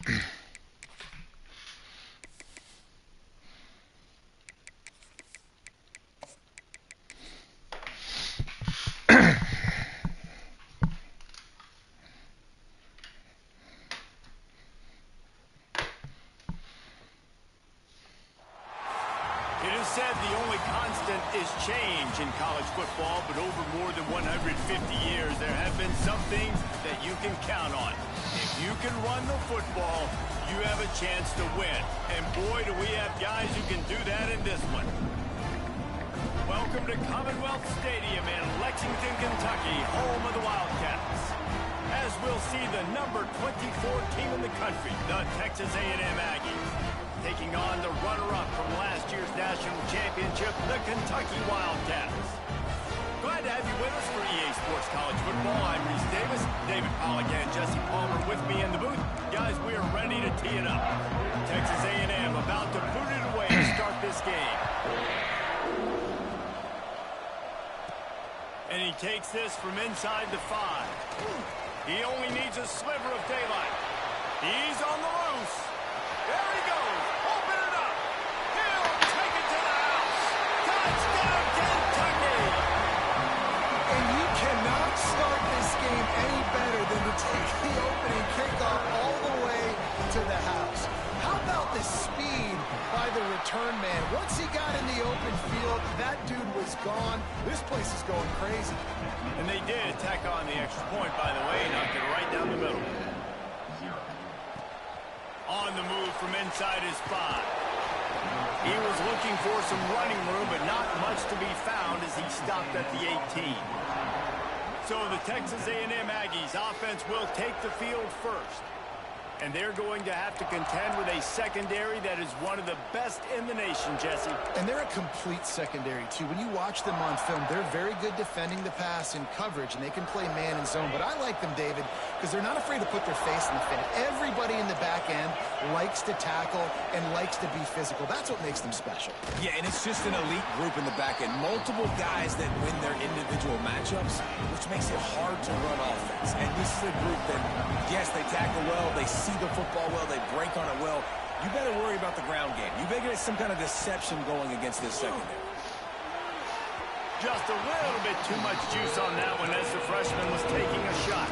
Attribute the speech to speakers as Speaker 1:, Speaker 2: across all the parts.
Speaker 1: It is said the only constant is change in college football, but over more than 150 years, there have been some things that you can count on. If you can run the football, you have a chance to win. And boy, do we have guys who can do that in this one. Welcome to Commonwealth Stadium in Lexington, Kentucky, home of the Wildcats. As we'll see the number 24 team in the country, the Texas A&M Aggies, taking on the runner-up from last year's national championship, the Kentucky Wildcats. Glad to have you with us for EA Sports College Football. I'm Reese Davis, David Pollack and Jesse Palmer with me in the booth. Guys, we are ready to tee it up. Texas A&M about to put it away to start this game. And he takes this from inside the 5. He only needs a sliver of daylight. He's on the loose. There he goes. Open it up. He'll take it to the house. Touchdown, Kentucky.
Speaker 2: And you cannot start this game any better than to take the opening kickoff all the way to the house. How about the speed by the return man? Once he got in the open field, that dude was gone. This place is going crazy.
Speaker 1: And they did tack on the extra point, by the way, knocked it right down the middle. On the move from inside his 5. He was looking for some running room, but not much to be found as he stopped at the 18. So the Texas A&M Aggies offense will take the field first. And they're going to have to contend with a secondary that is one of the best in the nation, Jesse.
Speaker 2: And they're a complete secondary, too. When you watch them on film, they're very good defending the pass in coverage, and they can play man and zone. But I like them, David, because they're not afraid to put their face in the fan. Everybody in the back end likes to tackle and likes to be physical. That's what makes them special.
Speaker 3: Yeah, and it's just an elite group in the back end. Multiple guys that win their individual matchups, which makes it hard to run offense. And this is a group that, yes, they tackle well, they see the football well, they break on it well. You better worry about the ground game. You better get some kind of deception going against this secondary.
Speaker 1: Just a little bit too much juice on that one as the freshman was taking a shot.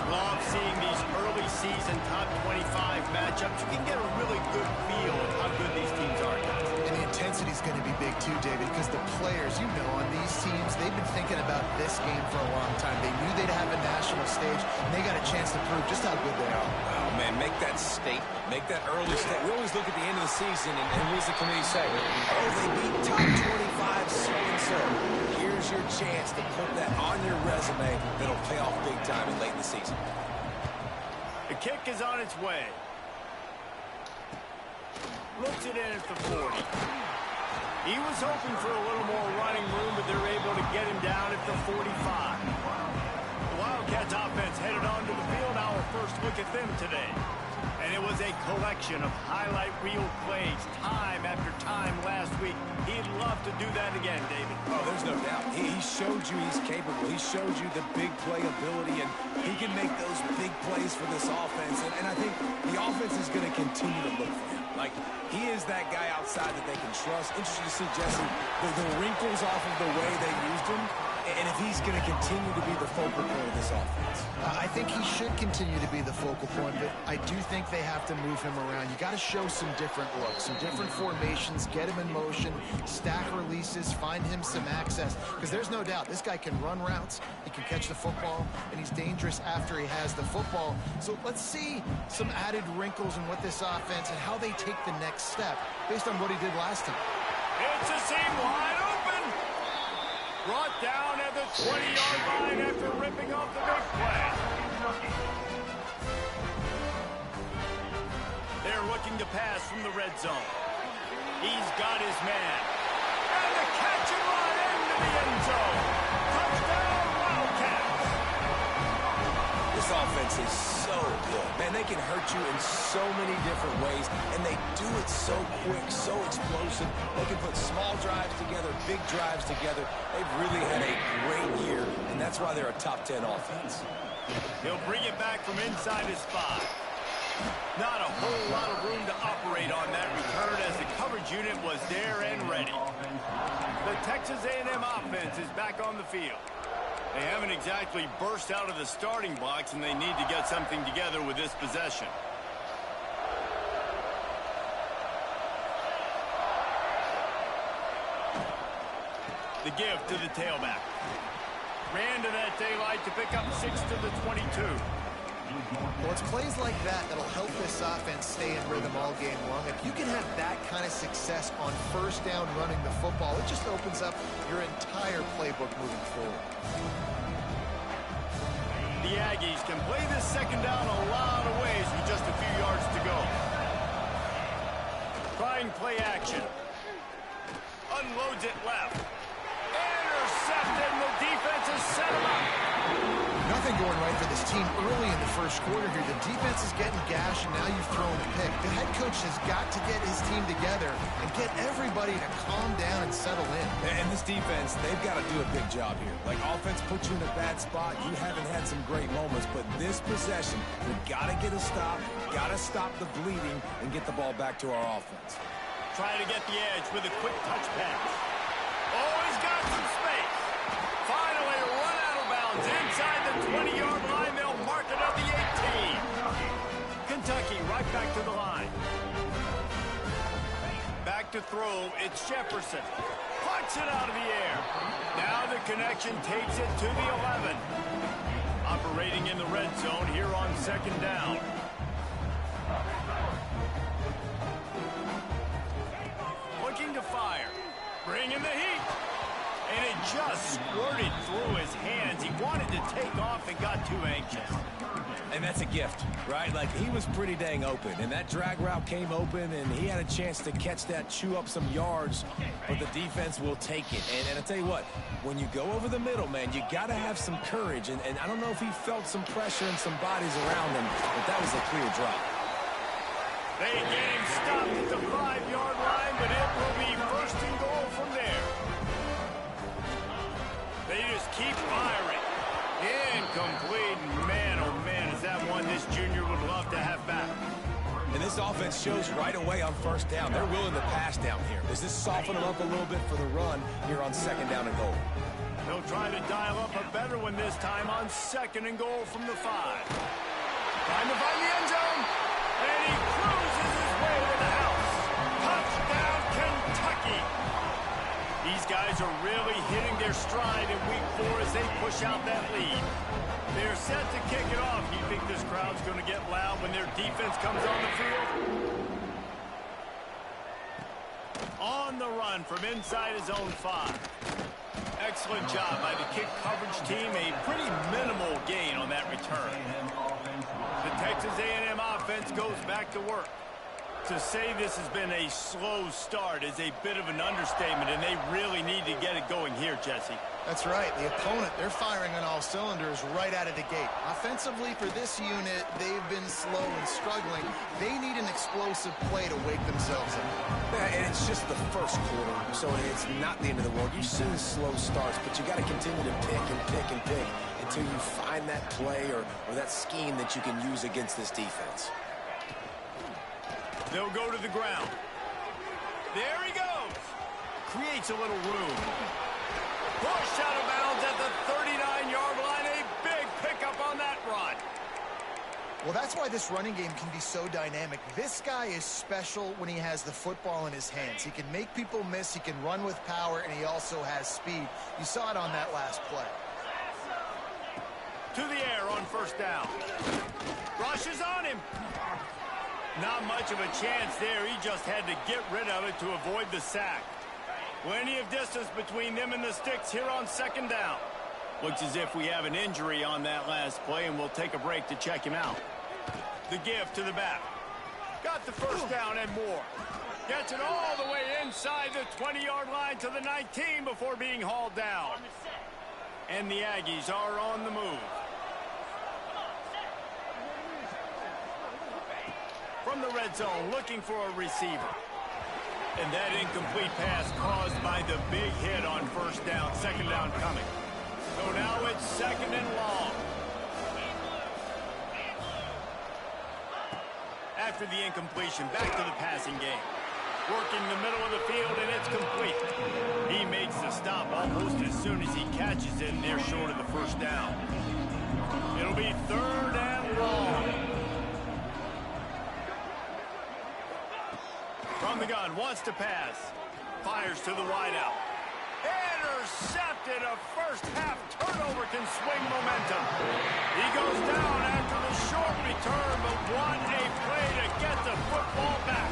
Speaker 1: Love seeing these early season top 25 matchups. You can get a really good feel of how good these teams are.
Speaker 2: And the intensity is going to be big too, David, because the players, you know, on these teams, they've been thinking about this game for a long time. They knew they'd have a national stage, and they got a chance to prove just how good they are.
Speaker 3: Oh, man, make that statement. Make that early step. We always look at the end of the season, and what does the committee say? Oh, they beat top 25 so-and-so. Here's your chance to put that on your resume that'll pay off big time in late in the season.
Speaker 1: The kick is on its way. Looks it in at the 40. He was hoping for a little more running room, but they're able to get him down at the 45. The Wildcats offense headed onto the field. Our first look at them today. And it was a collection of highlight reel plays time after time last week. He'd love to do that again, David.
Speaker 3: Oh, there's no doubt. He showed you he's capable. He showed you the big play ability, and he can make those big plays for this offense. And I think the offense is going to continue to look for him. Like, he is that guy outside that they can trust. Interesting to see, Jesse, the wrinkles off of the way they used him, and if he's going to continue to be the focal point of this offense.
Speaker 2: I think he should continue to be the focal point, but I do think they have to move him around. You got to show some different looks, some different formations, get him in motion, stack releases, find him some access, because there's no doubt this guy can run routes, he can catch the football, and he's dangerous after he has the football. So let's see some added wrinkles in what this offense and how they take the next step based on what he did last time.
Speaker 1: It's a seam wide open. Brought down at the 20-yard line after ripping off the big play. They're looking to pass from the red zone. He's got his man. And the catch and run into the end zone. Touchdown, Wildcats.
Speaker 3: This offense is so good. Man, they can hurt you in so many different ways, and they do it so quick, so explosive. They can put small drives together, big drives together. They've really had a great year, and that's why they're a top 10 offense.
Speaker 1: He'll bring it back from inside his 5. Not a whole lot of room to operate on that return as the coverage unit was there and ready. The Texas A&M offense is back on the field. They haven't exactly burst out of the starting blocks, and they need to get something together with this possession. The give to the tailback. Ran to that daylight to pick up 6 to the 22.
Speaker 2: Well, it's plays like that that'll help this offense stay in rhythm all game long. If you can have that kind of success on first down running the football, it just opens up your entire playbook moving forward.
Speaker 1: The Aggies can play this second down a lot of ways with just a few yards to go. Trying play action. Unloads it left. Intercepted, and the defense has set him up.
Speaker 2: Nothing going right for this team early in the first quarter here. The defense is getting gashed, and now you've thrown a pick. The head coach has got to get his team together and get everybody to calm down and settle in.
Speaker 3: And this defense, they've got to do a big job here. Like, offense puts you in a bad spot. You haven't had some great moments, but this possession, we got to get a stop, got to stop the bleeding, and get the ball back to our offense.
Speaker 1: Try to get the edge with a quick touch pass. Oh, he's got some space. Finally run out of bounds inside the 20-yard line. They'll mark it at the 18. Kentucky right back to the line. Back to throw. It's Jefferson. Punts it out of the air. Now the connection takes it to the 11. Operating in the red zone here on second down. Looking to fire. Bringing the heat. And it just squirted through his hands. He wanted to take off and got too anxious.
Speaker 3: And that's a gift, right? Like, he was pretty dang open, and that drag route came open, and he had a chance to catch that, chew up some yards, but the defense will take it. And I tell you what, when you go over the middle, man, you got to have some courage, and I don't know if he felt some pressure and some bodies around him, but that was a clear drop.
Speaker 1: They game stopped at the 5-yard line, but it will be first and goal from there. They just keep firing. Incomplete. Man, oh man, is that one this junior would love to have back.
Speaker 3: And this offense shows right away on first down. They're willing to pass down here. Does this soften them up a little bit for the run here on second down and goal?
Speaker 1: They'll try to dial up a better one this time on second and goal from the 5. Trying to find the end zone. And he cruises his way to the house. Touchdown, Kentucky. These guys are really hitting their stride in week 4 as they push out that lead. They're set to kick it off. You think this crowd's going to get loud when their defense comes on the field? On the run from inside his own 5. Excellent job by the kick coverage team. A pretty minimal gain on that return. The Texas A&M offense goes back to work. To say this has been a slow start is a bit of an understatement, and they really need to get it going here, Jesse.
Speaker 2: That's right. The opponent, they're firing on all cylinders right out of the gate. Offensively, for this unit, they've been slow and struggling. They need an explosive play to wake themselves up.
Speaker 3: Yeah, and it's just the first quarter, so it's not the end of the world. You've seen slow starts, but you got to continue to pick and pick and pick until you find that play or that scheme that you can use against this defense.
Speaker 1: They'll go to the ground. There he goes. Creates a little room. Pushed out of bounds at the 39-yard line. A big pickup on that run.
Speaker 2: Well, that's why this running game can be so dynamic. This guy is special when he has the football in his hands. He can make people miss, he can run with power, and he also has speed. You saw it on that last play.
Speaker 1: To the air on first down. Rushes on him. Not much of a chance there. He just had to get rid of it to avoid the sack. Plenty of distance between them and the sticks here on second down. Looks as if we have an injury on that last play, and we'll take a break to check him out. The give to the back. Got the first down and more. Gets it all the way inside the 20-yard line to the 19 before being hauled down. And the Aggies are on the move. From the red zone, looking for a receiver. And that incomplete pass caused by the big hit on first down. Second down coming. So now it's second and long. After the incompletion, back to the passing game. Working the middle of the field, and it's complete. He makes the stop almost as soon as he catches it, and they're short of the first down. It'll be 3rd and long. From the gun, wants to pass. Fires to the wideout. Intercepted. A first-half turnover can swing momentum. He goes down after the short return, but what a play to get the football back.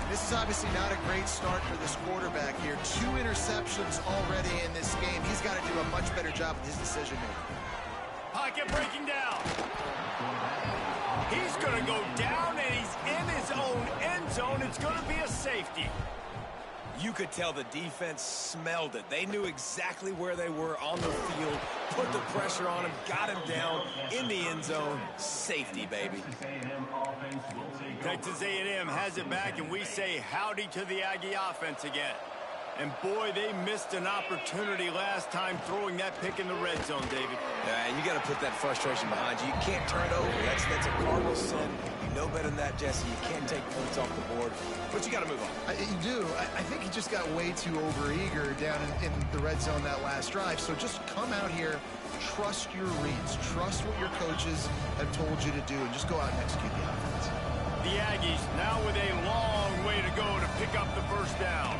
Speaker 2: This is obviously not a great start for this quarterback here. 2 interceptions already in this game. He's got to do a much better job with his decision-making.
Speaker 1: Pocket breaking down. He's going to go down, and he's in his own end zone. It's going to be a safety.
Speaker 3: You could tell the defense smelled it. They knew exactly where they were on the field, put the pressure on him, got him down in the end zone. Safety, baby.
Speaker 1: Texas A&M has it back, and we say howdy to the Aggie offense again. And boy, they missed an opportunity last time throwing that pick in the red zone, David.
Speaker 3: Yeah, and you got to put that frustration behind you. You can't turn it over. That's a cardinal sin. You know better than that, Jesse. You can't take points off the board, but you got to move on.
Speaker 2: You do. I think he just got way too overeager down in the red zone that last drive. So just come out here, trust your reads, trust what your coaches have told you to do, and just go out and execute the offense.
Speaker 1: The Aggies now with a long way to go to pick up the first down.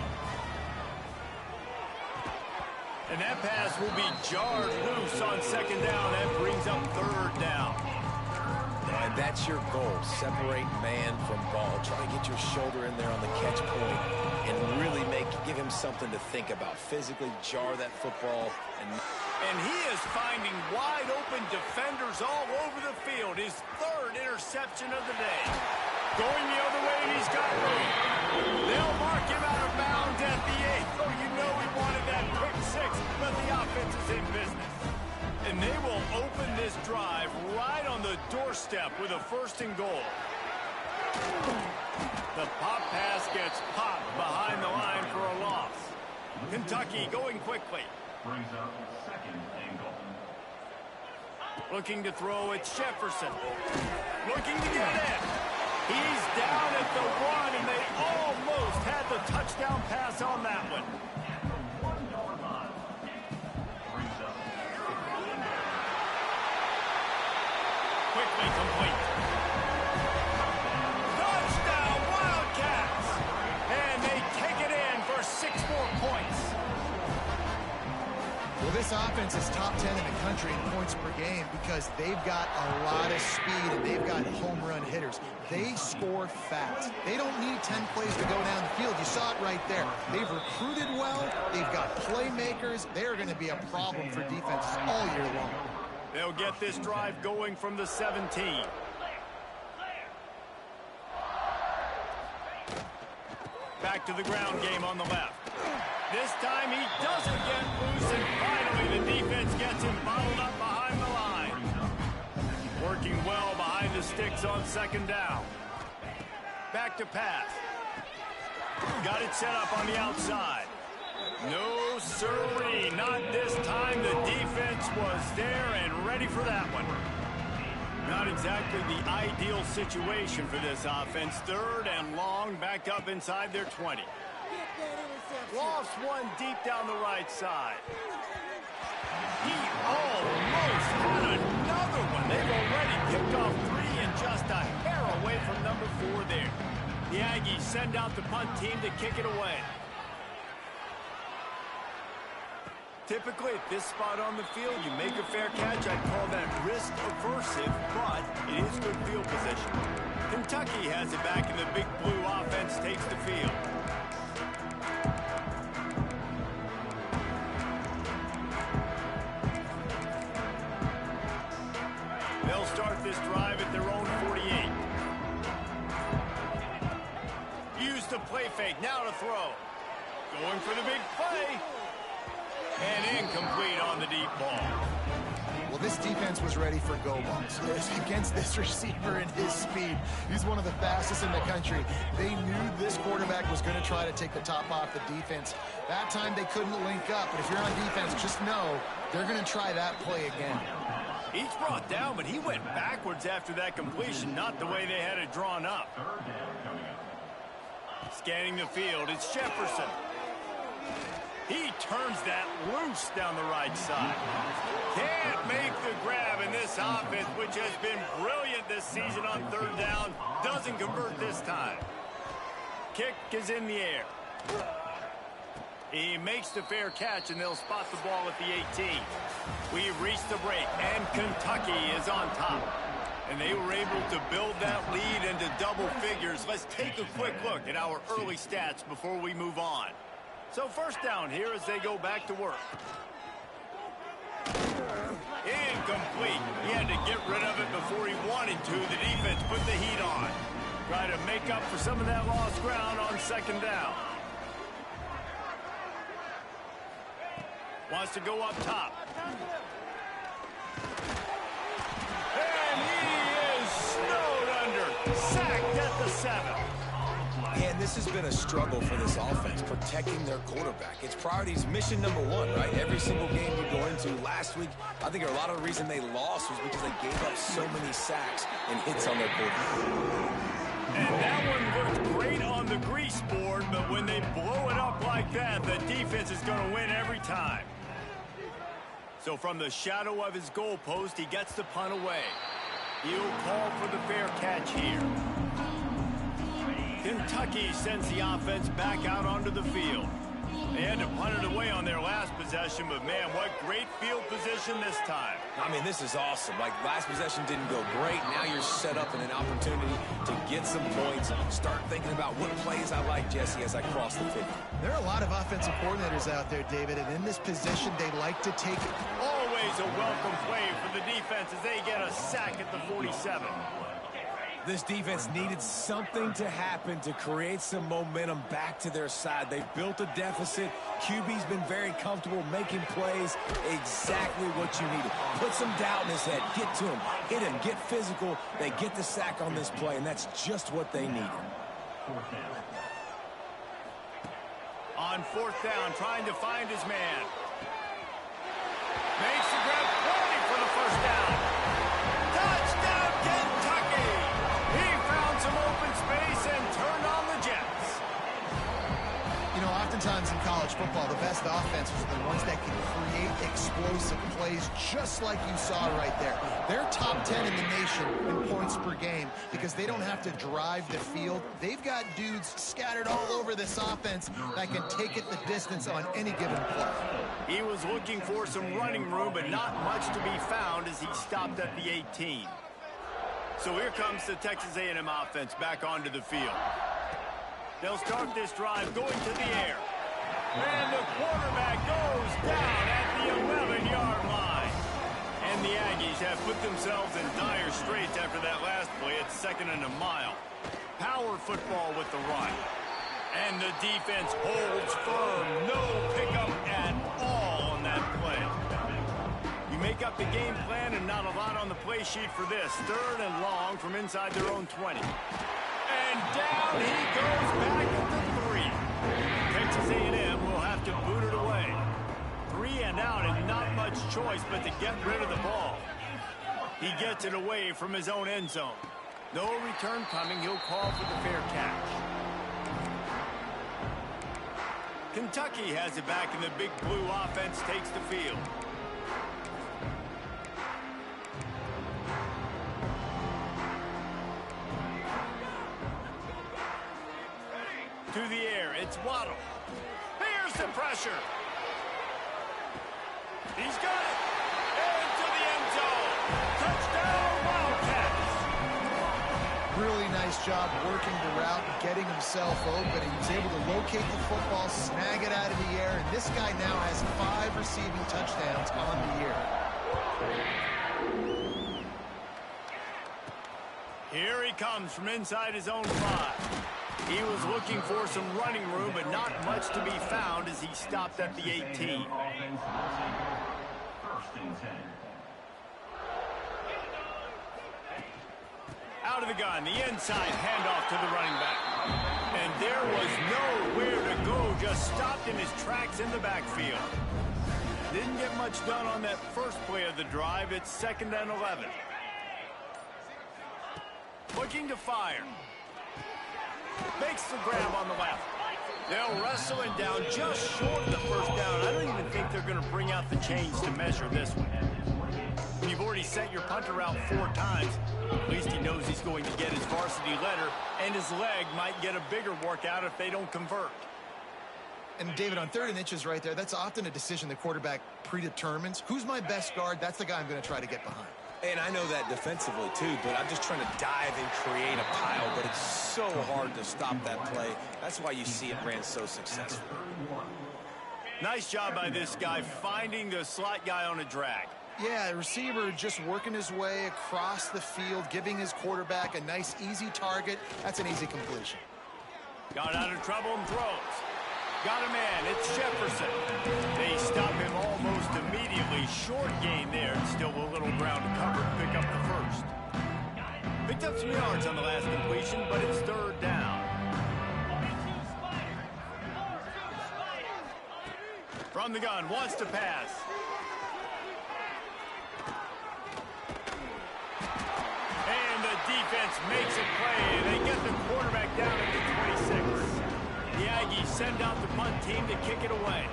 Speaker 1: And that pass will be jarred loose on 2nd down. That brings up 3rd down.
Speaker 3: And that's your goal. Separate man from ball. Try to get your shoulder in there on the catch point and really give him something to think about. Physically jar that football.
Speaker 1: And he is finding wide open defenders all over the field. His 3rd interception of the day. Going the other way, and he's got room. They'll mark him out of bounds at the 8th. Oh, you know he wanted that pick 6, but the offense is in business. And they will open this drive right on the doorstep with a 1st and goal. The pop pass gets popped behind the line for a loss. Kentucky going quickly.
Speaker 4: Brings up 2nd and goal.
Speaker 1: Looking to throw, it's Jefferson. Looking to get in. He's down at the 1, and they almost had the touchdown pass on that one. Quickly complete. Touchdown, Wildcats! And they take it in for 6 more points.
Speaker 2: Well, this offense is top 10 in the country in points per game because they've got a lot of speed and they've got home run hitters. They score fast. They don't need 10 plays to go down the field. You saw it right there. They've recruited well. They've got playmakers. They're going to be a problem for defenses all year long.
Speaker 1: They'll get this drive going from the 17. Back to the ground game on the left. This time he doesn't get loose, and finally the defense gets him bottled up behind the line. Working well behind the sticks on 2nd down. Back to pass. Got it set up on the outside. No sirree, not this time. The defense was there and ready for that one. Not exactly the ideal situation for this offense. 3rd and long, back up inside their 20. Lost one deep down the right side. He almost had another one. They've already picked off 3 and just a hair away from number 4 there. The Aggies send out the punt team to kick it away. Typically, at this spot on the field, you make a fair catch. I'd call that risk aversive, but it is good field position. Kentucky has it back, and the big blue offense takes the field. They'll start this drive at their own 48. Use the play fake, now to throw. Going for the big play. And incomplete on the deep ball.
Speaker 2: Well, this defense was ready for go balls. Against this receiver and his speed, he's one of the fastest in the country. They knew this quarterback was going to try to take the top off the defense. That time they couldn't link up, but if you're on defense, just know they're going to try that play again.
Speaker 1: He's brought down, but he went backwards after that completion, not the way they had it drawn up.
Speaker 4: Third down coming up.
Speaker 1: Scanning the field, it's Jefferson. He turns that loose down the right side. Can't make the grab in this offense, which has been brilliant this season on third down. Doesn't convert this time. Kick is in the air. He makes the fair catch, and they'll spot the ball at the 18. We've reached the break, and Kentucky is on top. And they were able to build that lead into double figures. Let's take a quick look at our early stats before we move on. So first down here as they go back to work. Incomplete. He had to get rid of it before he wanted to. The defense put the heat on. Try to make up for some of that lost ground on second down. Wants to go up top. And he is snowed under. Sacked at the 7.
Speaker 3: And this has been a struggle for this offense, protecting their quarterback. It's priorities mission number one, right? Every single game you go into. Last week, I think a lot of the reason they lost was because they gave up so many sacks and hits on their quarterback.
Speaker 1: And that one looked great on the grease board, but when they blow it up like that, the defense is going to win every time. So from the shadow of his goalpost, he gets the punt away. He'll call for the fair catch here. Kentucky sends the offense back out onto the field. They had to punt it away on their last possession, but man, what great field position this time.
Speaker 3: I mean, this is awesome. Like, last possession didn't go great. Now you're set up in an opportunity to get some points. Start thinking about what plays I like, Jesse, as I cross the 50.
Speaker 2: There are a lot of offensive coordinators out there, David, and in this position, they like to take it.
Speaker 1: Always a welcome play for the defense as they get a sack at the 47.
Speaker 3: This defense needed something to happen to create some momentum back to their side. They built a deficit. QB's been very comfortable making plays. Exactly what you needed. Put some doubt in his head. Get to him. Hit him. Get physical. They get the sack on this play, and that's just what they needed.
Speaker 1: On fourth down, trying to find his man. Makes the grab, plenty for the first down. Touchdown, Kentucky! He found some open space and turned on the Jets.
Speaker 2: You know, oftentimes in college football, the best offenses are the ones that can create explosive plays just like you saw right there. They're top 10 in the nation in points per game because they don't have to drive the field. They've got dudes scattered all over this offense that can take it the distance on any given play.
Speaker 1: He was looking for some running room, but not much to be found as he stopped at the 18. So here comes the Texas A&M offense back onto the field. They'll start this drive going to the air. And the quarterback goes down at the 11-yard line. And the Aggies have put themselves in dire straits after that last play at 2nd and a mile. Power football with the run. And the defense holds firm. No pickup at all on that play. You make up the game plan and not a lot on the play sheet for this. 3rd and long from inside their own 20. And down he goes back at the 3. Texas A&M will have to boot it away. 3 and out and not much choice but to get rid of the ball. He gets it away from his own end zone. No return coming. He'll call for the fair catch. Kentucky has it back, and the big blue offense takes the field. To the air, it's Waddle. Here's the pressure. He's got it. Into the end zone. Touchdown, Wildcats.
Speaker 2: Really nice job working the route and getting himself open. He was able to locate the football, snag it out of the air, and this guy now has 5 receiving touchdowns on the year.
Speaker 1: Here he comes from inside his own 5. He was looking for some running room, but not much to be found as he stopped at the 18. Out of the gun, the inside handoff to the running back. And there was nowhere to go, just stopped in his tracks in the backfield. Didn't get much done on that first play of the drive. It's 2nd and 11. Looking to fire. Makes the grab on the left. They'll wrestle it down just short of the first down. I don't even think they're going to bring out the chains to measure this one. When you've already sent your punter out 4 times, at least he knows he's going to get his varsity letter, and his leg might get a bigger workout if they don't convert.
Speaker 2: And David, on 3rd and inches right there, that's often a decision the quarterback predetermines. Who's my best guard? That's the guy I'm going to try to get behind.
Speaker 3: And I know that defensively, too, but I'm just trying to dive and create a pile, but it's so hard to stop that play. That's why you see it ran so successful.
Speaker 1: Nice job by this guy finding the slot guy on a drag.
Speaker 2: Yeah, receiver just working his way across the field, giving his quarterback a nice, easy target. That's an easy completion.
Speaker 1: Got out of trouble and throws. Got a man. It's Jefferson. They stop him almost immediately. Short gain there. Still a little ground to cover to pick up the first. Picked up some yards on the last completion, but it's 3rd down. From the gun, wants to pass. And the defense makes a play. They get the quarterback down at the 26. The Aggies send out the punt team to kick it away.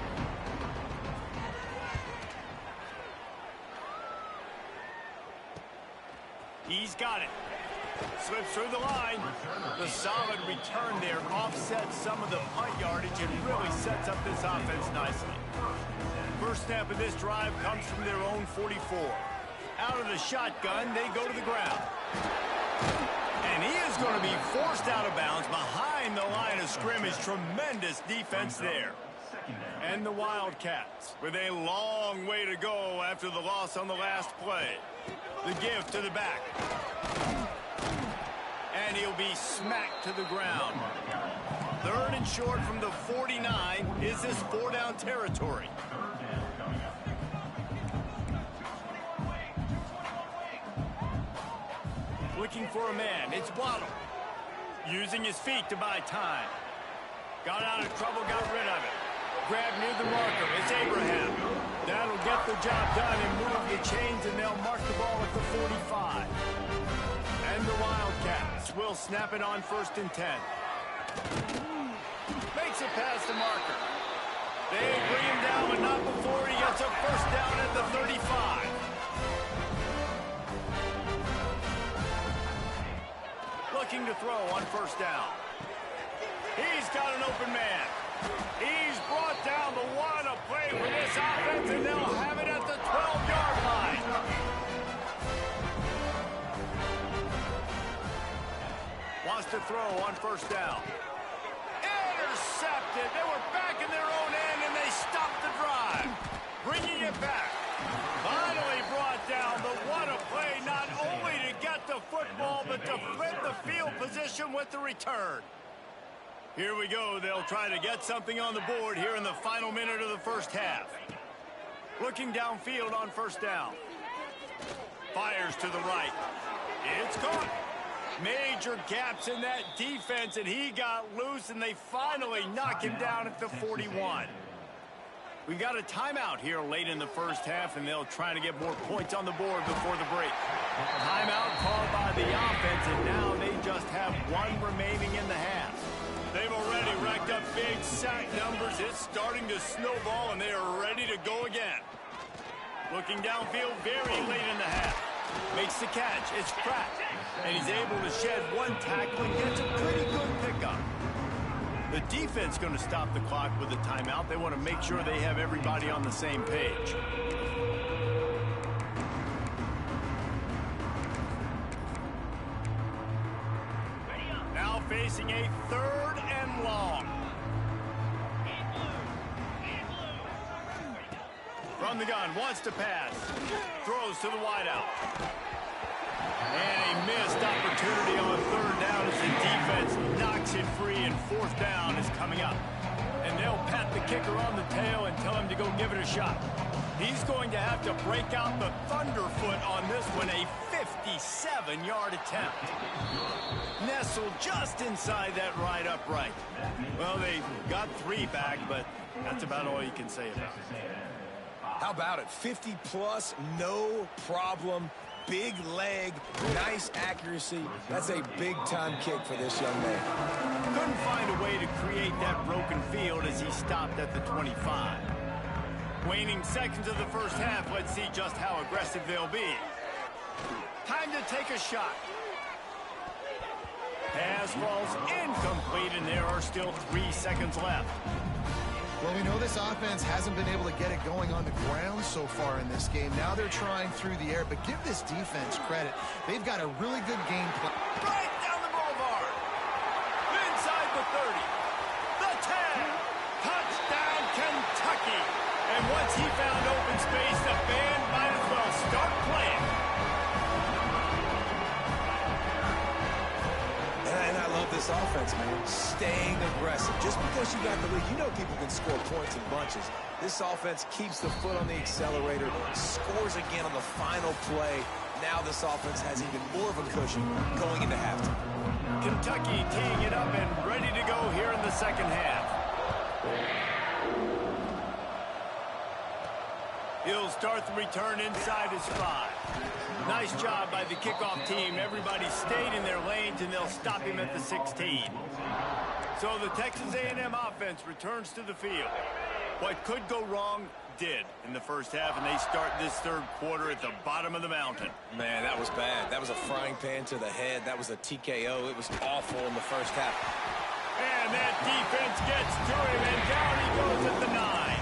Speaker 1: He's got it. Slips through the line. The solid return there offsets some of the punt yardage and really sets up this offense nicely. First snap of this drive comes from their own 44. Out of the shotgun, they go to the ground. And he is going to be forced out of bounds behind the line of scrimmage. Tremendous defense there. And the Wildcats with a long way to go after the loss on the last play. The give to the back. And he'll be smacked to the ground. 3rd and short from the 49. Is this 4-down territory? Looking for a man. It's Waddle. Using his feet to buy time. Got out of trouble, got rid of it. Grab near the marker. It's Abraham. That'll get the job done and move the chains, and they'll mark the ball at the 45. And the Wildcats will snap it on 1st and 10. Makes a pass to Marker. They bring him down, but not before he gets a first down at the 35. Looking to throw on 1st down. He's got an open man. He's brought down, but what a play for this offense, and they'll have it at the 12-yard line. Wants to throw on 1st down. Intercepted. They were back in their own end, and they stopped the drive. Bringing it back. Finally brought down, but what a play, not only to get the football, but to flip the field position with the return. Here we go. They'll try to get something on the board here in the final minute of the first half. Looking downfield on 1st down. Fires to the right. It's caught. Major gaps in that defense, and he got loose, and they finally knock him down at the 41. We've got a timeout here late in the first half, and they'll try to get more points on the board before the break. Timeout called by the offense, and now they just have 1 remaining in the half. They've already racked up big sack numbers. It's starting to snowball, and they are ready to go again. Looking downfield very late in the half. Makes the catch. It's Pratt. And he's able to shed 1 tackle and gets a pretty good pickup. The defense going to stop the clock with a timeout. They want to make sure they have everybody on the same page. Now facing a 3rd and long. From the gun, wants to pass. Throws to the wideout. And a missed opportunity on 3rd down as the defense knocks it free, and 4th down is coming up. And they'll pat the kicker on the tail and tell him to go give it a shot. He's going to have to break out the thunderfoot on this one, a 57-yard attempt. Nestled just inside that right upright. Well, they got 3 back, but that's about all you can say about it.
Speaker 3: How about it? 50-plus, no problem. Big leg, nice accuracy. That's a big-time kick for this young man.
Speaker 1: Couldn't find a way to create that broken field as he stopped at the 25. Waning seconds of the first half, let's see just how aggressive they'll be. Time to take a shot. Pass falls incomplete, and there are still 3 seconds left.
Speaker 2: Well, we know this offense hasn't been able to get it going on the ground so far in this game. Now they're trying through the air, but give this defense credit. They've got a really good game plan.
Speaker 1: Right down the boulevard. Inside the 30. The 10. Touchdown, Kentucky. And once he found open space, the band might as well start playing.
Speaker 3: And I love this offense, man. Staying aggressive. Just because you got the lead, you know people can score points in bunches. This offense keeps the foot on the accelerator, scores again on the final play. Now this offense has even more of a cushion going into halftime.
Speaker 1: Kentucky teeing it up and ready to go here in the second half. He'll start the return inside his 5. Nice job by the kickoff team. Everybody stayed in their lanes, and they'll stop him at the 16. So the Texas A&M offense returns to the field. What could go wrong did in the first half, and they start this third quarter at the bottom of the mountain.
Speaker 3: Man, that was bad. That was a frying pan to the head. That was a TKO. It was awful in the first half.
Speaker 1: And that defense gets to him, and down he goes at the 9.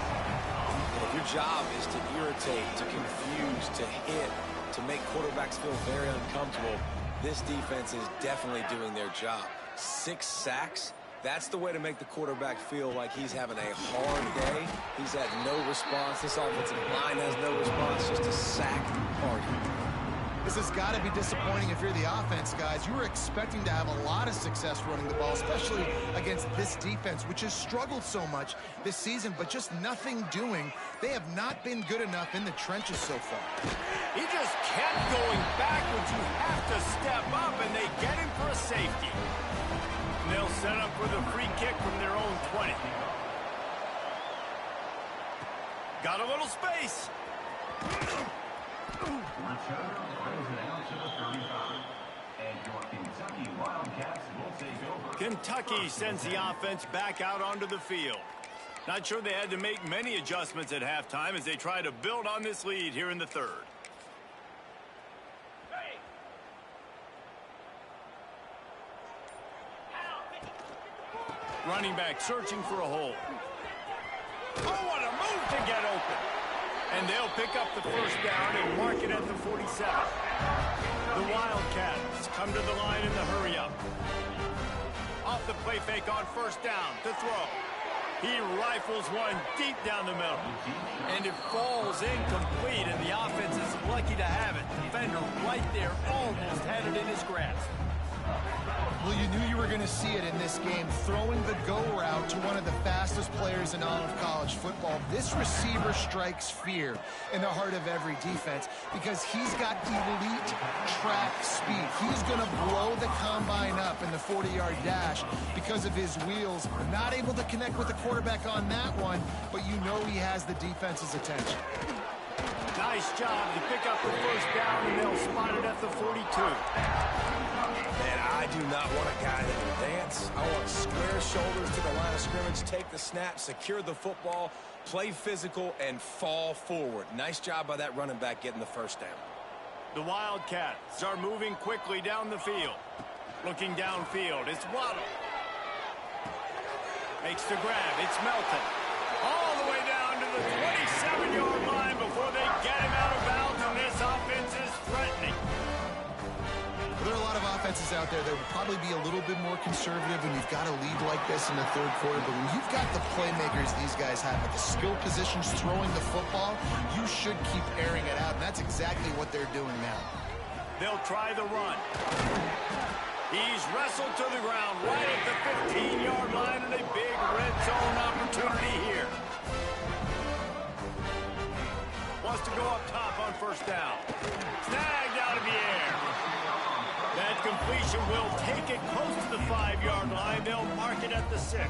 Speaker 3: If your job is to irritate, to confuse, to hit, to make quarterbacks feel very uncomfortable, this defense is definitely doing their job. 6 sacks, that's the way to make the quarterback feel like he's having a hard day. He's had no response. This offensive line has no response, just a sack party.
Speaker 2: This has got to be disappointing if you're the offense, guys. You were expecting to have a lot of success running the ball, especially against this defense, which has struggled so much this season, but just nothing doing. They have not been good enough in the trenches so far.
Speaker 1: He just kept going backwards. You have to step up, and they get him for a safety. And they'll set up for the free kick from their own 20. Got a little space. Kentucky sends the offense back out onto the field. Not sure they had to make many adjustments at halftime as they try to build on this lead here in the third. Running back searching for a hole. Oh, what a move to get open. And they'll pick up the first down and mark it at the 47. The Wildcats come to the line in the hurry-up. Off the play fake on first down to throw. He rifles one deep down the middle. And it falls incomplete, and the offense is lucky to have it. Defender right there almost had it in his grasp.
Speaker 2: Well, you knew you were going to see it in this game, throwing the go route to one of the fastest players in all of college football. This receiver strikes fear in the heart of every defense because he's got elite track speed. He's going to blow the combine up in the 40-yard dash because of his wheels. Not able to connect with the quarterback on that one, but you know he has the defense's attention.
Speaker 1: Nice job to pick up the first down, and they'll spot it at the 42.
Speaker 3: Man, I do not want a guy that will dance. I want square shoulders to the line of scrimmage, take the snap, secure the football, play physical, and fall forward. Nice job by that running back getting the first down.
Speaker 1: The Wildcats are moving quickly down the field. Looking downfield, it's Waddle. Makes the grab, it's Melton. All the way down to the 27-yard line before they get him out of bounds, and this offense is threatening.
Speaker 2: There are a lot of offenses out there that would probably be a little bit more conservative when you've got a lead like this in the third quarter. But when you've got the playmakers these guys have at the skill positions throwing the football, you should keep airing it out. And that's exactly what they're doing now.
Speaker 1: They'll try the run. He's wrestled to the ground right at the 15-yard line, and a big red zone opportunity here. Wants to go up top on first down. Snagged out of the air. That completion will take it close to the 5-yard line. They'll mark it at the 6.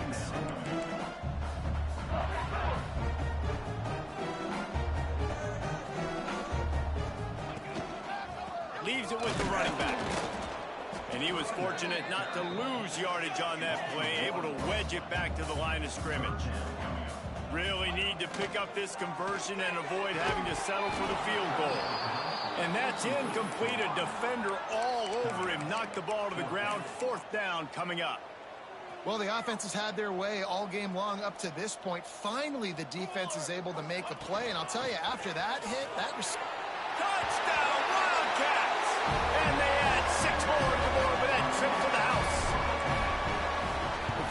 Speaker 1: Leaves it with the running back. And he was fortunate not to lose yardage on that play, able to wedge it back to the line of scrimmage. Really need to pick up this conversion and avoid having to settle for the field goal. And that's incomplete. A defender all over him. Knocked the ball to the ground. 4th down coming up.
Speaker 2: Well, the offense has had their way all game long up to this point. Finally, the defense is able to make a play. And I'll tell you, after that hit, that was...
Speaker 1: Touchdown, Wildcats! And they add 6 more to the board with that trip to the house.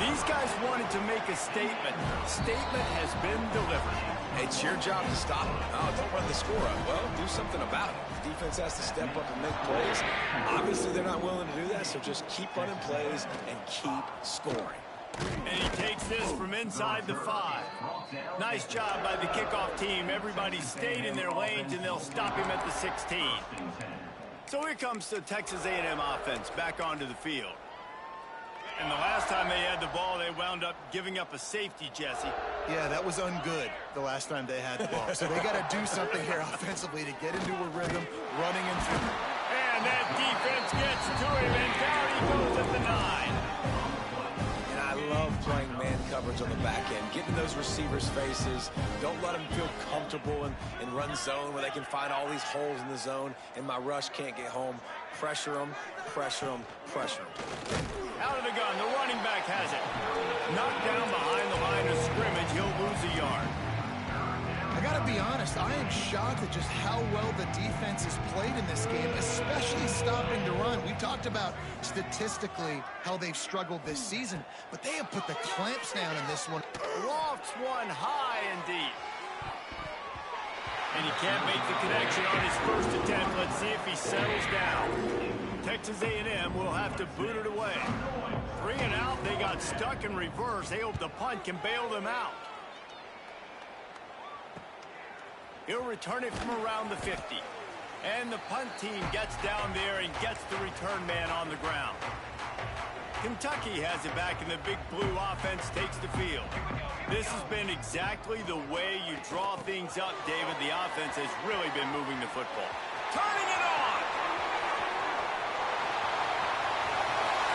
Speaker 1: These guys wanted to make a statement. Statement has been delivered.
Speaker 3: It's your job to stop them. Oh, don't run the score up. Well, do something about it. The defense has to step up and make plays. Obviously, they're not willing to do that, so just keep running plays and keep scoring.
Speaker 1: And he takes this from inside the 5. Nice job by the kickoff team. Everybody stayed in their lanes, and they'll stop him at the 16. So here comes the Texas A&M offense back onto the field. And the last time they had the ball, they wound up giving up a safety, Jesse.
Speaker 2: Yeah, that was ungood the last time they had the ball. So they got to do something here offensively to get into a rhythm, running and through.
Speaker 1: And that defense gets to him, and down he goes at the 9.
Speaker 3: And I love playing man coverage on the back end, getting those receivers' faces. Don't let them feel comfortable in run zone where they can find all these holes in the zone, and my rush can't get home. Pressure them, pressure them, pressure them.
Speaker 1: Out of the gun, the running back has it. Knocked down behind the line of scrimmage, he'll lose a yard.
Speaker 2: I got to be honest, I am shocked at just how well the defense has played in this game, especially stopping the run. We talked about statistically how they've struggled this season, but they have put the clamps down in this one.
Speaker 1: Lofts one high and deep. And he can't make the connection on his first attempt. Let's see if he settles down. Texas A&M will have to boot it away. 3 and out, they got stuck in reverse. They hope the punt can bail them out. He'll return it from around the 50. And the punt team gets down there and gets the return man on the ground. Kentucky has it back, and the Big Blue offense takes the field. This has been exactly the way you draw things up, David. The offense has really been moving the football. Turning it on!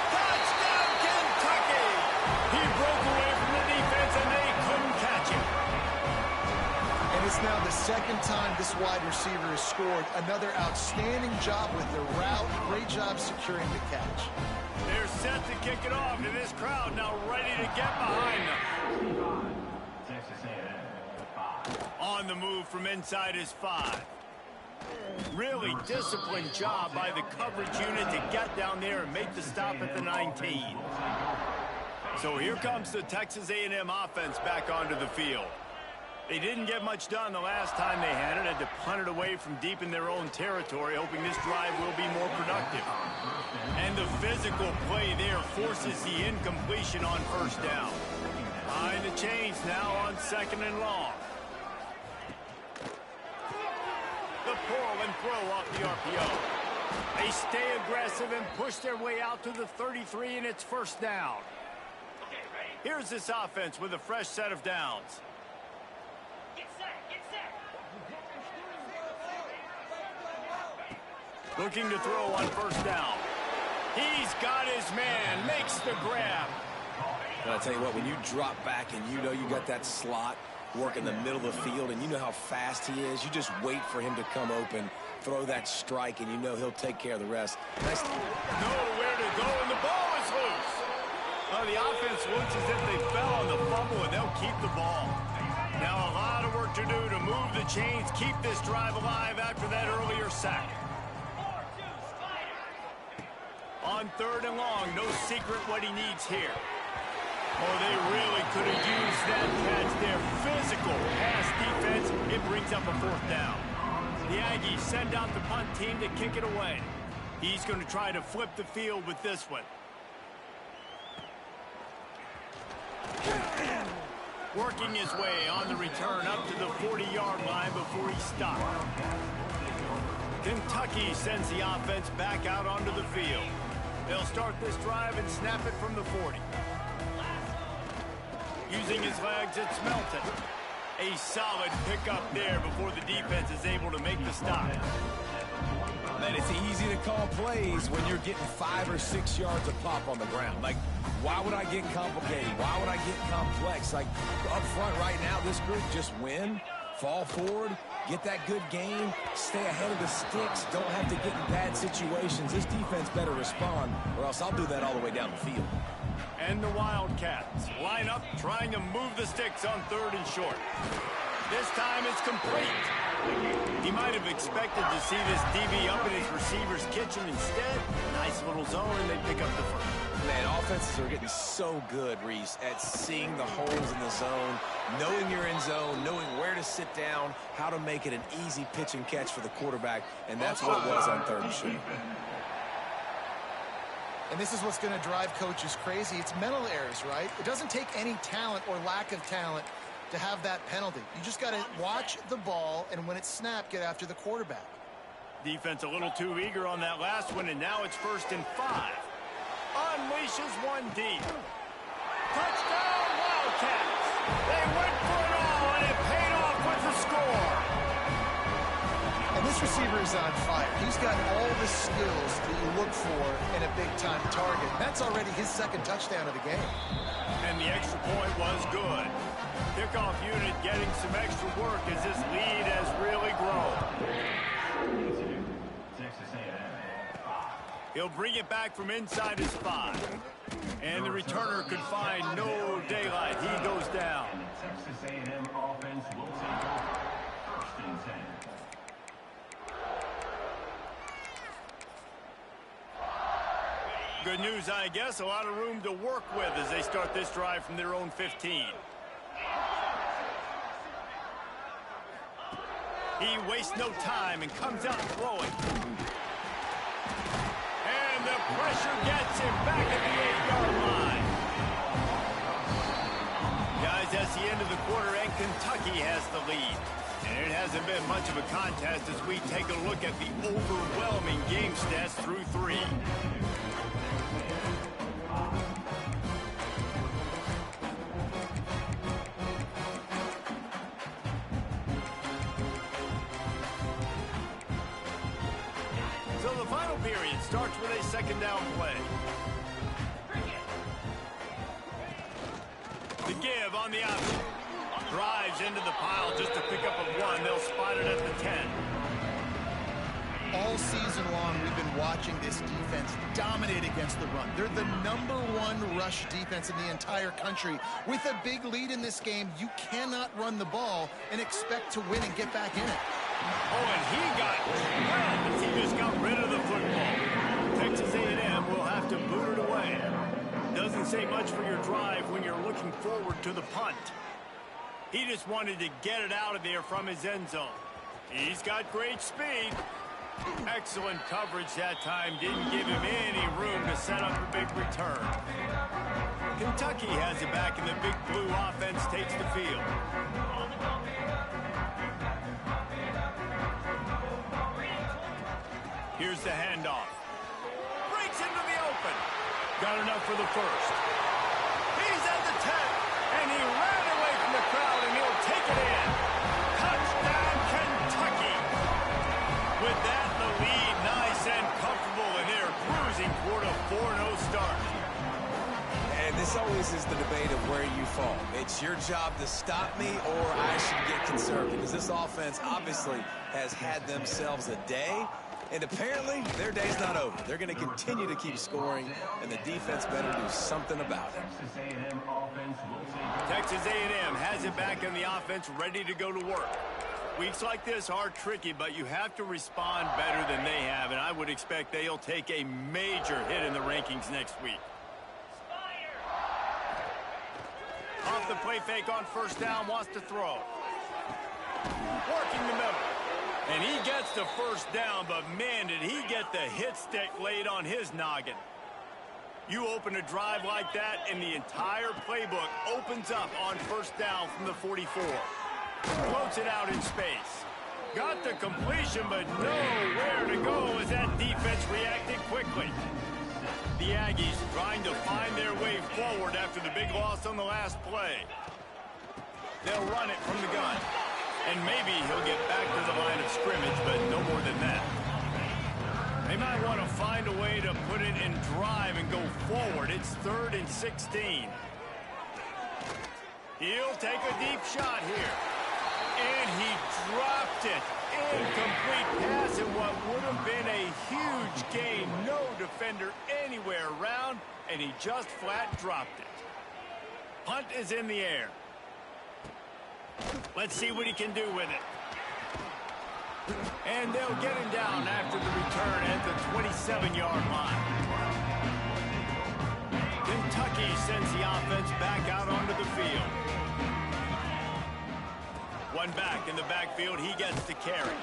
Speaker 1: Touchdown, Kentucky! He broke away from the defense, and they couldn't catch him.
Speaker 2: And it's now the 2nd time this wide receiver has scored. Another outstanding job with the route. Great job securing the catch.
Speaker 1: They're set to kick it off, and this crowd now ready to get behind them.
Speaker 4: Texas A&M 5.
Speaker 1: On the move from inside his 5. Really disciplined job by the coverage unit to get down there and make the stop at the 19. So here comes the Texas A&M offense back onto the field. They didn't get much done the last time they had it. Had to punt it away from deep in their own territory, hoping this drive will be more productive. And the physical play there forces the incompletion on 1st down. Behind the chains now on 2nd and long. The pull and throw off the RPO. They stay aggressive and push their way out to the 33, and it's 1st down. Here's this offense with a fresh set of downs. Looking to throw on 1st down. He's got his man, makes the grab.
Speaker 3: But I tell you what, when you drop back and you know you got that slot work in the middle of the field and you know how fast he is, you just wait for him to come open, throw that strike, and you know he'll take care of the rest. Nice.
Speaker 1: Nowhere to go, and the ball is loose. Well, the offense looks as if they fell on the fumble, and they'll keep the ball. Now a lot of work to do to move the chains, keep this drive alive after that earlier sack. On 3rd and long, no secret what he needs here. Oh, they really could have used that catch there. Physical pass defense. It brings up a 4th down. The Aggies send out the punt team to kick it away. He's going to try to flip the field with this one. Working his way on the return up to the 40-yard line before he stopped. Kentucky sends the offense back out onto the field. They'll start this drive and snap it from the 40. Using his legs, it's Melton. A solid pickup there before the defense is able to make the stop.
Speaker 3: Man, it's easy to call plays when you're getting 5 or 6 yards of pop on the ground. Like, why would I get complicated? Why would I get complex? Like, up front right now, this group just win, fall forward, get that good gain, stay ahead of the sticks, don't have to get in bad situations. This defense better respond, or else I'll do that all the way down the field.
Speaker 1: And the Wildcats line up trying to move the sticks on 3rd and short. This time it's complete. He might have expected to see this DB up in his receiver's kitchen. Instead, nice little zone, and they pick up the first.
Speaker 3: Man, offenses are getting so good, Reese, at seeing the holes in the zone, knowing you're in zone, knowing where to sit down, how to make it an easy pitch and catch for the quarterback, and that's what it was on 3rd and short.
Speaker 2: And this is what's going to drive coaches crazy. It's mental errors, right? It doesn't take any talent or lack of talent to have that penalty. You just got to watch the ball, and when it's snapped, get after the quarterback.
Speaker 1: Defense a little too eager on that last one, and now it's 1st and 5. Unleashes one deep. Touchdown, Wildcats! They went for it all, and it paid off with the score.
Speaker 2: And this receiver is on fire. He's got all the skills that you look for in a big-time target. That's already his 2nd touchdown of the game.
Speaker 1: And the extra point was good. Kickoff unit getting some extra work as this lead has really grown.
Speaker 4: Texas A&M 5.
Speaker 1: He'll bring it back from inside his 5. And the returner could find no daylight. He goes down.
Speaker 4: And the Texas A&M offense will take over. 1st and 10.
Speaker 1: Good news, I guess. A lot of room to work with as they start this drive from their own 15. He wastes no time and comes out throwing. And the pressure gets him back at the 8-yard line. Guys, that's the end of the quarter, and Kentucky has the lead. And it hasn't been much of a contest as we take a look at the overwhelming game stats through 3. So the final period starts with a 2nd down play. The give on the option. Drives into the pile just to pick up a 1. They'll spot it at the 10.
Speaker 2: All season long, we've been watching this defense dominate against the run. They're the #1 rush defense in the entire country. With a big lead in this game, you cannot run the ball and expect to win and get back in it.
Speaker 1: Oh, and he got well, as he just got rid of the football. Texas A&M will have to boot it away. Doesn't say much for your drive when you're looking forward to the punt. He just wanted to get it out of there from his end zone. He's got great speed. Excellent coverage that time. Didn't give him any room to set up a big return. Kentucky has it back, and the big blue offense takes the field. Here's the handoff. Breaks into the open. Got enough for the first. He's at the 10, and he ran away from the crowd, and he'll take it in. Touchdown, Kentucky. With that, the lead nice and comfortable, and they're cruising toward a 4-0 start.
Speaker 3: And this always is the debate of where you fall. It's your job to stop me, or I should get conservative, because this offense obviously has had themselves a day. And apparently, their day's not over. They're going to continue to keep scoring, and the defense better do something about it.
Speaker 1: Texas A&M has it back on the offense, ready to go to work. Weeks like this are tricky, but you have to respond better than they have, and I would expect they'll take a major hit in the rankings next week. Off the play fake on 1st down, wants to throw. Working the middle. And he gets the 1st down, but man, did he get the hit stick laid on his noggin. You open a drive like that, and the entire playbook opens up on 1st down from the 44. Floats it out in space. Got the completion, but nowhere to go as that defense reacted quickly. The Aggies trying to find their way forward after the big loss on the last play. They'll run it from the gun. And maybe he'll get back to the line of scrimmage, but no more than that. They might want to find a way to put it in drive and go forward. It's 3rd and 16. He'll take a deep shot here. And he dropped it. Incomplete pass in what would have been a huge gain. No defender anywhere around, and he just flat dropped it. Punt is in the air. Let's see what he can do with it. And they'll get him down after the return at the 27-yard line. Kentucky sends the offense back out onto the field. One back in the backfield, he gets to carry.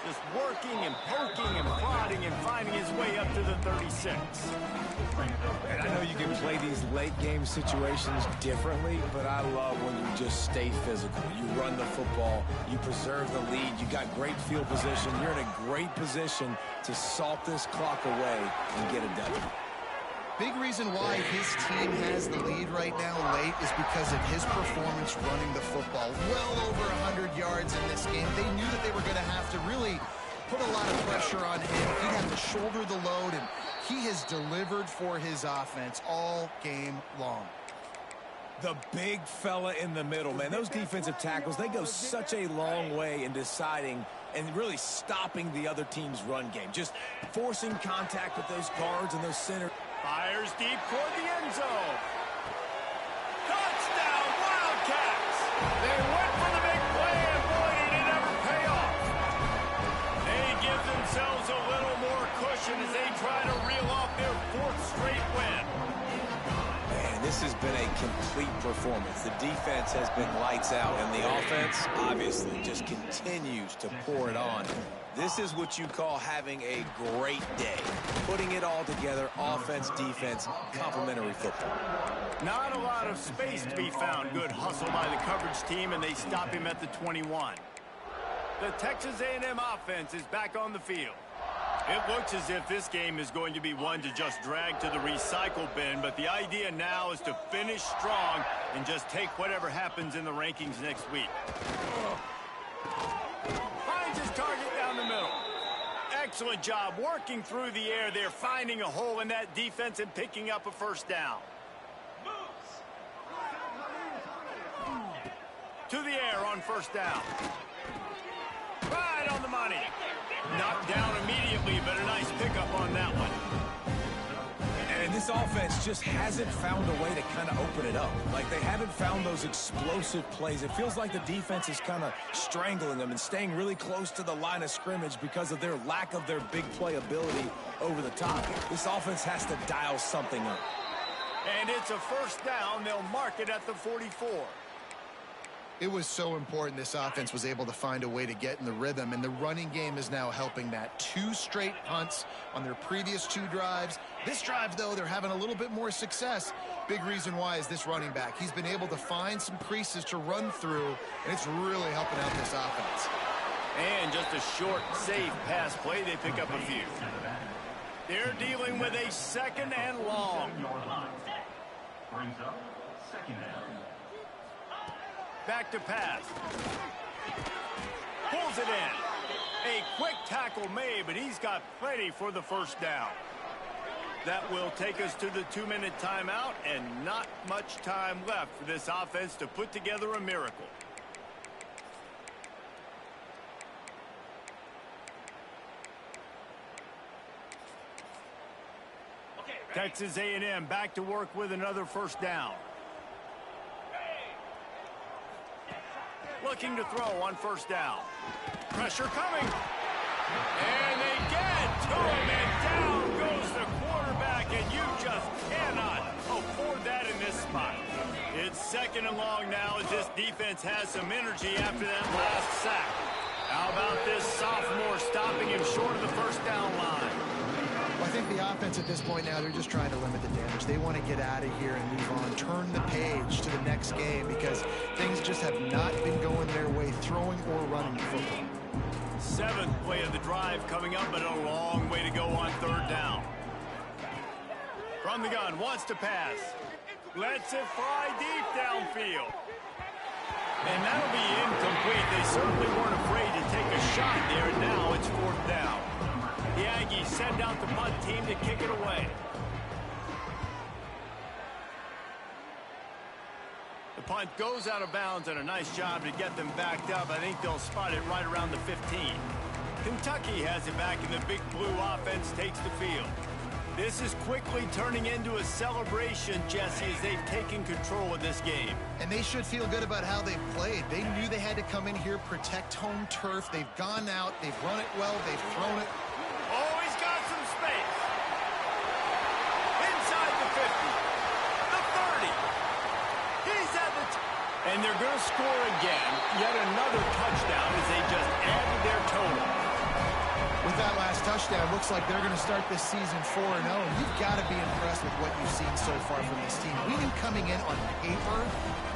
Speaker 1: Just working and poking and prodding and finding his way up to the 36.
Speaker 3: And I know you can play these late-game situations differently, but I love when you just stay physical. You run the football, you preserve the lead, you got great field position, you're in a great position to salt this clock away and get a W.
Speaker 2: Big reason why his team has the lead right now late is because of his performance running the football. Well over 100 yards in this game. They knew that they were going to have to really put a lot of pressure on him. He'd have to shoulder the load, and he has delivered for his offense all game long.
Speaker 3: The big fella in the middle, man. Those defensive tackles, they go such a long way in deciding and really stopping the other team's run game. Just forcing contact with those guards and those center.
Speaker 1: Fires deep toward the end zone. Touchdown, Wildcats! They went for the big play, and boy, did it ever pay off. They give themselves a little more cushion as they try to reel off their 4th straight win.
Speaker 3: Man, this has been a complete performance. The defense has been lights out, and the offense obviously just continues to pour it on. This is what you call having a great day. Putting it all together, offense, defense, complementary football.
Speaker 1: Not a lot of space to be found. Good hustle by the coverage team, and they stop him at the 21. The Texas A&M offense is back on the field. It looks as if this game is going to be one to just drag to the recycle bin, but the idea now is to finish strong and just take whatever happens in the rankings next week. Finds his target down the middle. Excellent job working through the air there, finding a hole in that defense and picking up a 1st down. To the air on 1st down. Right on the money. Knocked down immediately, but a nice pickup on that one.
Speaker 3: And this offense just hasn't found a way to kind of open it up. Like, they haven't found those explosive plays. It feels like the defense is kind of strangling them and staying really close to the line of scrimmage because of their lack of their big play ability over the top. This offense has to dial something up.
Speaker 1: And it's a 1st down. They'll mark it at the 44.
Speaker 2: It was so important this offense was able to find a way to get in the rhythm, and the running game is now helping that. 2 straight punts on their previous 2 drives. This drive, though, they're having a little bit more success. Big reason why is this running back. He's been able to find some creases to run through, and it's really helping out this offense.
Speaker 1: And just a short, safe pass play. They pick up a few. They're dealing with a 2nd and long.
Speaker 4: Brings up 2nd down.
Speaker 1: Back to pass. Pulls it in. A quick tackle made, but he's got plenty for the 1st down. That will take us to the 2-minute timeout, and not much time left for this offense to put together a miracle. Texas A&M back to work with another 1st down. Looking to throw on 1st down. Pressure coming. And they get to him, and down goes the quarterback, and you just cannot afford that in this spot. It's 2nd and long now as this defense has some energy after that last sack. How about this sophomore stopping him short of the 1st down line?
Speaker 2: Well, I think the offense at this point now, they're just trying to limit the damage. They want to get out of here and move on, turn the page to the next game because things just have not been going their way, throwing or running the football.
Speaker 1: 7th play of the drive coming up, but a long way to go on 3rd down. From the gun, wants to pass. Lets it fly deep downfield. And that'll be incomplete. They certainly weren't afraid to take a shot there, and now it's 4th down. The Aggies send out the punt team to kick it away. The punt goes out of bounds, and a nice job to get them backed up. I think they'll spot it right around the 15. Kentucky has it back, and the big blue offense takes the field. This is quickly turning into a celebration, Jesse, as they've taken control of this game.
Speaker 2: And they should feel good about how they've played. They knew they had to come in here, protect home turf. They've gone out, they've run it well, they've thrown it.
Speaker 1: Oh, he's got some space. Inside the 50. The 30. He's at the... And they're going to score again. Yet another touchdown as they just added their total.
Speaker 2: With that last touchdown, looks like they're going to start this season 4-0. You've got to be impressed with what you've seen so far from this team. We knew coming in on paper,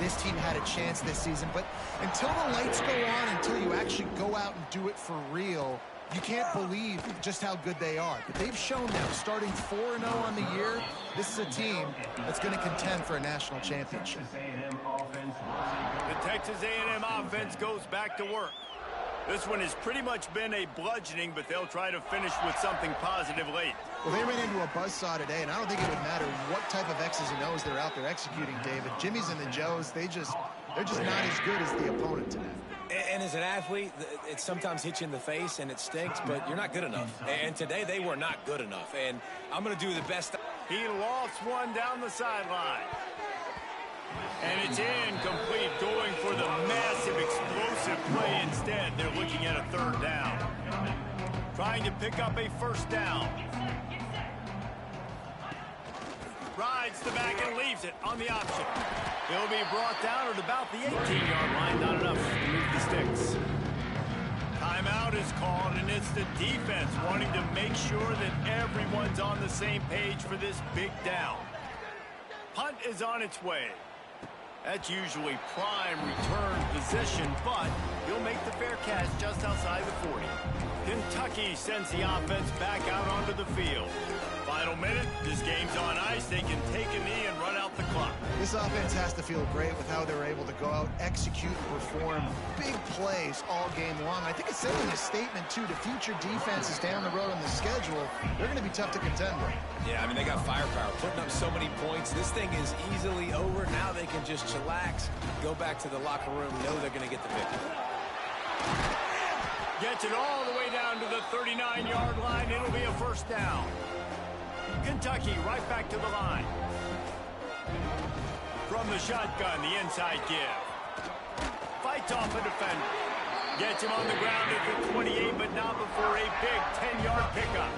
Speaker 2: this team had a chance this season. But until the lights go on, until you actually go out and do it for real, you can't believe just how good they are. But they've shown now, starting 4-0 on the year, this is a team that's going to contend for a national championship.
Speaker 1: The Texas A&M offense goes back to work. This one has pretty much been a bludgeoning, but they'll try to finish with something positive late.
Speaker 2: Well, they ran into a buzzsaw today, and I don't think it would matter what type of X's and O's they're out there executing, David. Jimmy's and the Joes, they're just not as good as the opponent today.
Speaker 3: And as an athlete, it sometimes hits you in the face and it stinks, but you're not good enough. And today they were not good enough. And I'm going to do the best.
Speaker 1: He lofts one down the sideline. And it's incomplete, going for the massive explosive play instead. They're looking at a third down. Trying to pick up a first down. Rides the back and leaves it on the option. He'll be brought down at about the 18-yard line. Not enough to move the sticks. Timeout is called, and it's the defense wanting to make sure that everyone's on the same page for this big down. Punt is on its way. That's usually prime return position, but he'll make the fair catch just outside the 40. Kentucky sends the offense back out onto the field. Final minute, this game's on ice. They can take a knee and run out the clock.
Speaker 2: This offense has to feel great with how they're able to go out, execute, perform big plays all game long. I think it's sending a statement, too, to future defenses down the road on the schedule. They're going to be tough to contend with.
Speaker 3: Yeah, I mean, they got firepower, putting up so many points. This thing is easily over. Now they can just chillax, go back to the locker room, know they're going to get the victory.
Speaker 1: Gets it all the way down to the 39-yard line. It'll be a first down. Kentucky right back to the line. From the shotgun, the inside give. Fights off a defender. Gets him on the ground at the 28, but not before a big 10-yard pickup.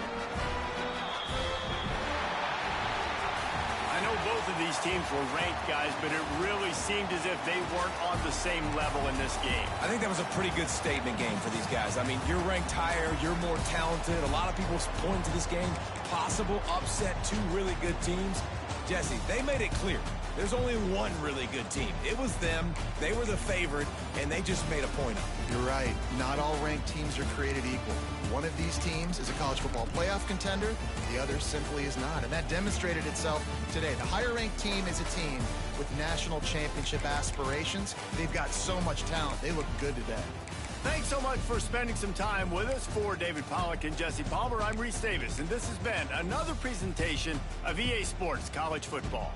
Speaker 1: I know both of these teams were ranked, guys, but it really seemed as if they weren't on the same level in this game.
Speaker 3: I think that was a pretty good statement game for these guys. I mean, you're ranked higher, you're more talented. A lot of people point to this game, possible upset, two really good teams. Jesse, they made it clear. There's only one really good team. It was them. They were the favorite, and they just made a point of it.
Speaker 2: You're right. Not all ranked teams are created equal. One of these teams is a college football playoff contender. The other simply is not, and that demonstrated itself today. The higher-ranked team is a team with national championship aspirations. They've got so much talent. They look good today.
Speaker 1: Thanks so much for spending some time with us. For David Pollack and Jesse Palmer, I'm Reese Davis, and this has been another presentation of EA Sports College Football.